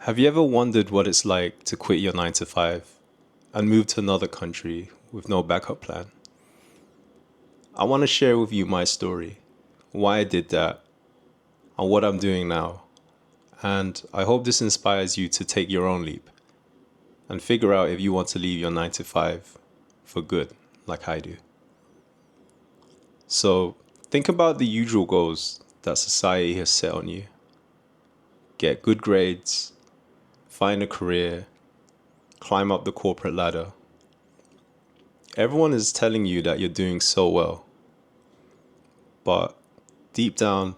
Have you ever wondered what it's like to quit your 9 to 5 and move to another country with no backup plan? I want to share with you my story, why I did that, and what I'm doing now. And I hope this inspires you to take your own leap and figure out if you want to leave your 9 to 5 for good, like I do. So think about the usual goals that society has set on you: get good grades, find a career, climb up the corporate ladder. Everyone is telling you that you're doing so well, but deep down,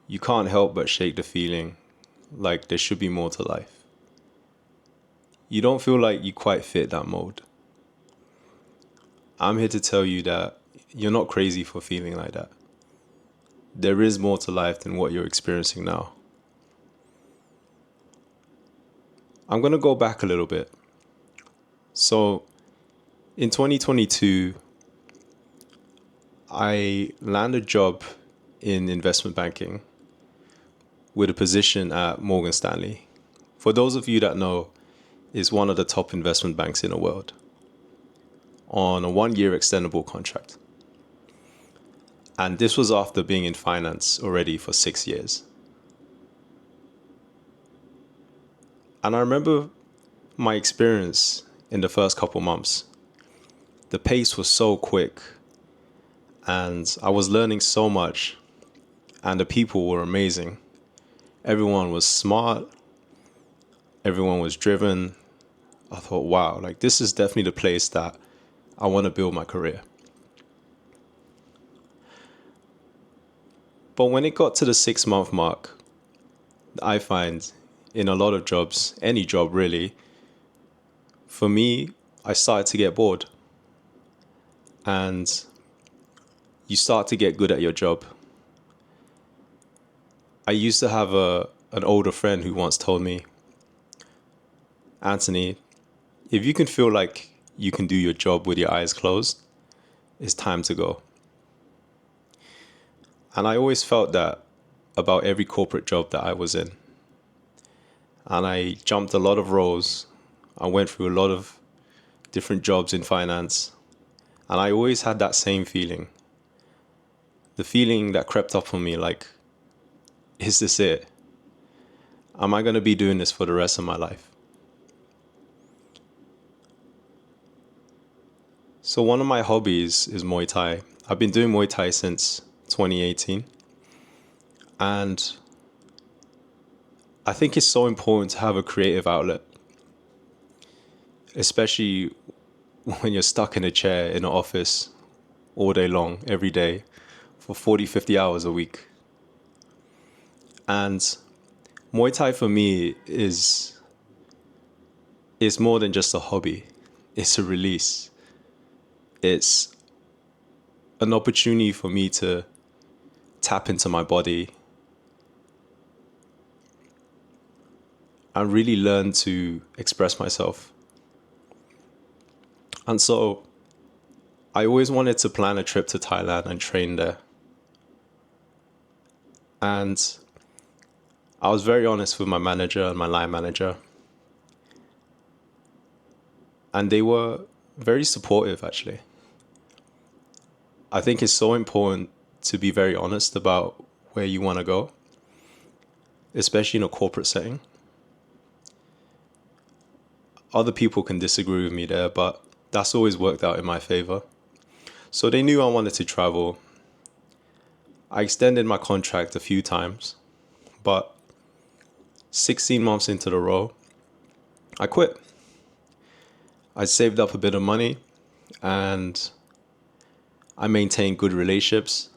you can't help but shake the feeling like there should be more to life. You don't feel like you quite fit that mold. I'm here to tell you that you're not crazy for feeling like that. There is more to life than what you're experiencing now. I'm going to go back a little bit. So, in 2022, I landed a job in investment banking with a position at Morgan Stanley. For those of you that know, is one of the top investment banks in the world on a 1 year extendable contract. And this was after being in finance already for 6 years. And I remember my experience in the first couple months. The pace was so quick and I was learning so much, and the people were amazing. Everyone was smart, everyone was driven. I thought, wow, like this is definitely the place that I want to build my career. But when it got to the 6 month mark, I find in a lot of jobs, any job really, for me, I started to get bored. And you start to get good at your job. I used to have an older friend who once told me, Anthony, if you can feel like you can do your job with your eyes closed, it's time to go. And I always felt that about every corporate job that I was in. And I jumped a lot of roles. I went through a lot of different jobs in finance. And I always had that same feeling. The feeling that crept up on me like, is this it? Am I going to be doing this for the rest of my life? So one of my hobbies is Muay Thai. I've been doing Muay Thai since 2018. And I think it's so important to have a creative outlet, especially when you're stuck in a chair in an office all day long, every day, for 40, 50 hours a week. And Muay Thai for me is more than just a hobby. It's a release. It's an opportunity for me to tap into my body and really learn to express myself. And so I always wanted to plan a trip to Thailand and train there. And I was very honest with my manager and my line manager. And they were very supportive, actually. I think it's so important to be very honest about where you want to go, especially in a corporate setting. Other people can disagree with me there, but that's always worked out in my favor. So they knew I wanted to travel. I extended my contract a few times, but 16 months into the role, I quit. I saved up a bit of money and I maintained good relationships.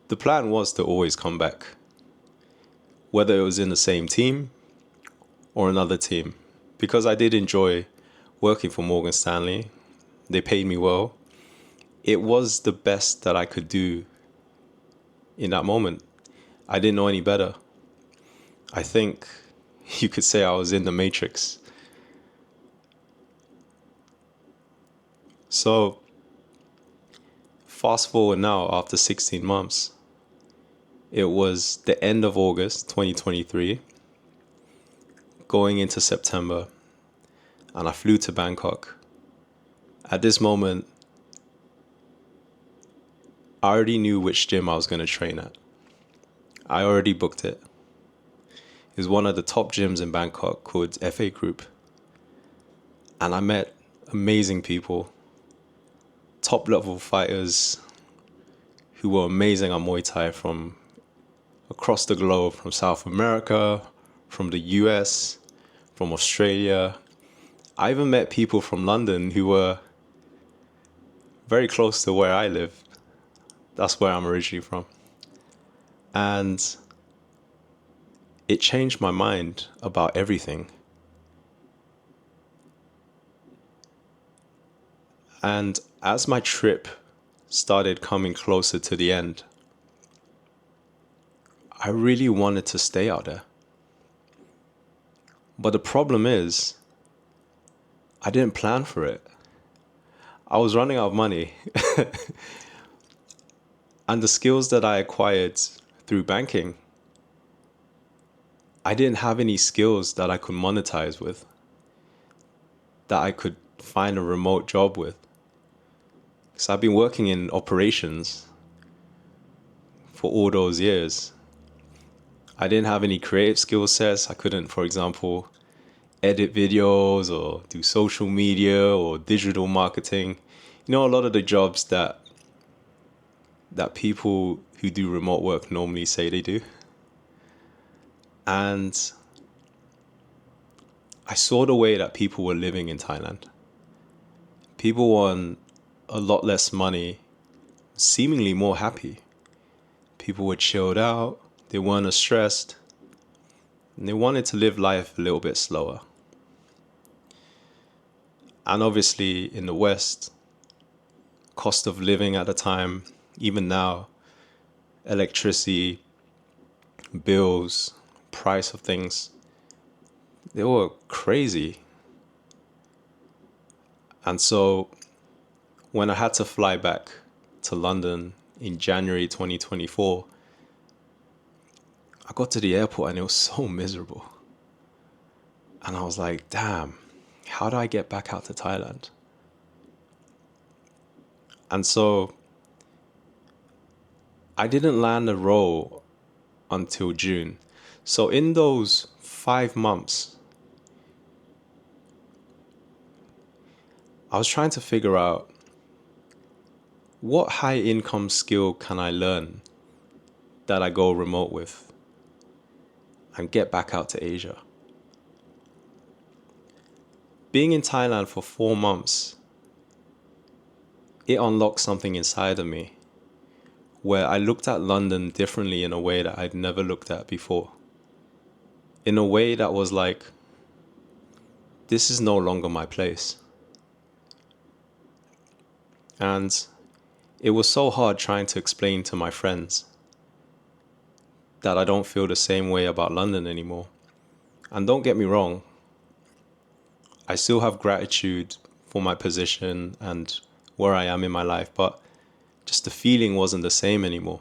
The plan was to always come back, whether it was in the same team or another team, because I did enjoy working for Morgan Stanley. They paid me well. It was the best that I could do in that moment. I didn't know any better. I think you could say I was in the Matrix. So fast forward now, after 16 months, it was the end of August 2023, going into September, and I flew to Bangkok. At this moment, I already knew which gym I was going to train at. I already booked it. It was one of the top gyms in Bangkok called FA Group. And I met amazing people, top level fighters who were amazing at Muay Thai from across the globe, from South America, from the US, from Australia. I even met people from London who were very close to where I live. That's where I'm originally from. And it changed my mind about everything. And as my trip started coming closer to the end, I really wanted to stay out there. But the problem is, I didn't plan for it. I was running out of money. And the skills that I acquired through banking, I didn't have any skills that I could monetize with, that I could find a remote job with. So I've been working in operations for all those years. I didn't have any creative skill sets. I couldn't, for example, edit videos or do social media or digital marketing. You know, a lot of the jobs that people who do remote work normally say they do. And I saw the way that people were living in Thailand. People were on a lot less money, seemingly more happy. People were chilled out, they weren't as stressed, and they wanted to live life a little bit slower. And obviously in the West, cost of living at the time, even now, electricity, bills, price of things, they were crazy. And so when I had to fly back to London in January 2024, I got to the airport and it was so miserable. And I was like, damn, how do I get back out to Thailand? And so I didn't land a role until June. So in those 5 months, I was trying to figure out what high income skill can I learn that I go remote with and get back out to Asia. Being in Thailand for 4 months, it unlocked something inside of me where I looked at London differently in a way that I'd never looked at before. In a way that was like, this is no longer my place. And it was so hard trying to explain to my friends that I don't feel the same way about London anymore. And don't get me wrong, I still have gratitude for my position and where I am in my life, but just the feeling wasn't the same anymore.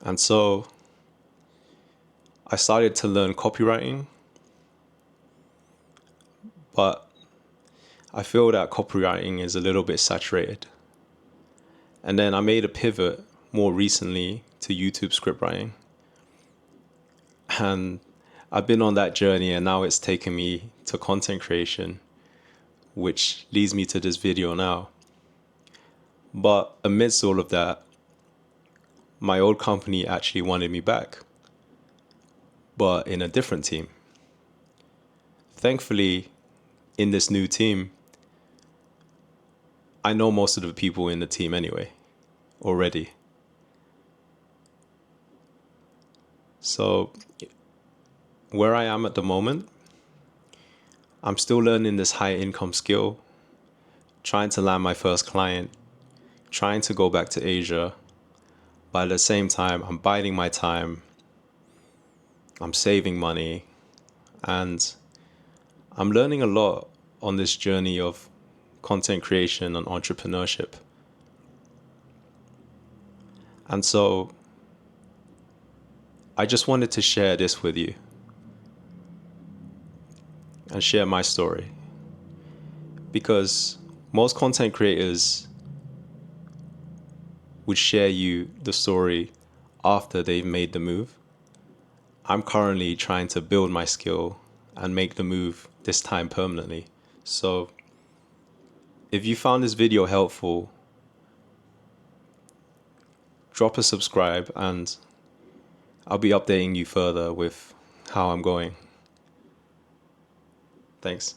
And so I started to learn copywriting, but I feel that copywriting is a little bit saturated. And then I made a pivot more recently to YouTube script writing. And I've been on that journey and now it's taken me to content creation, which leads me to this video now. But amidst all of that, my old company actually wanted me back, but in a different team. Thankfully, in this new team, I know most of the people in the team anyway, already. So where I am at the moment, I'm still learning this high income skill, trying to land my first client, trying to go back to Asia. But at the same time, I'm biding my time, I'm saving money, and I'm learning a lot on this journey of content creation and entrepreneurship. And so I just wanted to share this with you. and share my story. Because most content creators would share you the story after they've made the move. I'm currently trying to build my skill and make the move this time permanently. So if you found this video helpful, drop a subscribe and I'll be updating you further with how I'm going. Thanks.